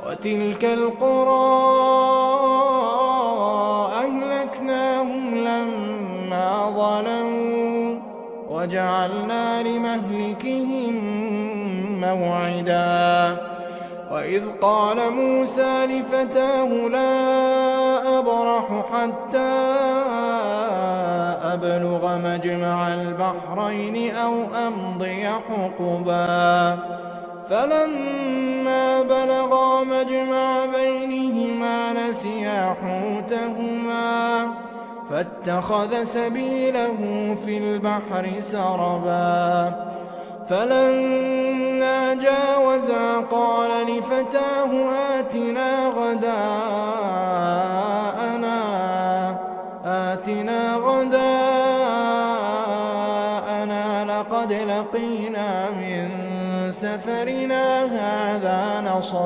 وتلك القرى أهلكناهم لما ظلموا وجعلنا لمهلكهم موعدا. وإذ قال موسى لفتاه لا أبرح حتى أبلغ مجمع البحرين أو أمضي حقبا فلما بلغا مجمع بينهما نسيا حوتهما فاتخذ سبيله في البحر سربا فلما جاوزا قال لفتاه آتنا غداءنا لقد لقينا من سفرنا هذا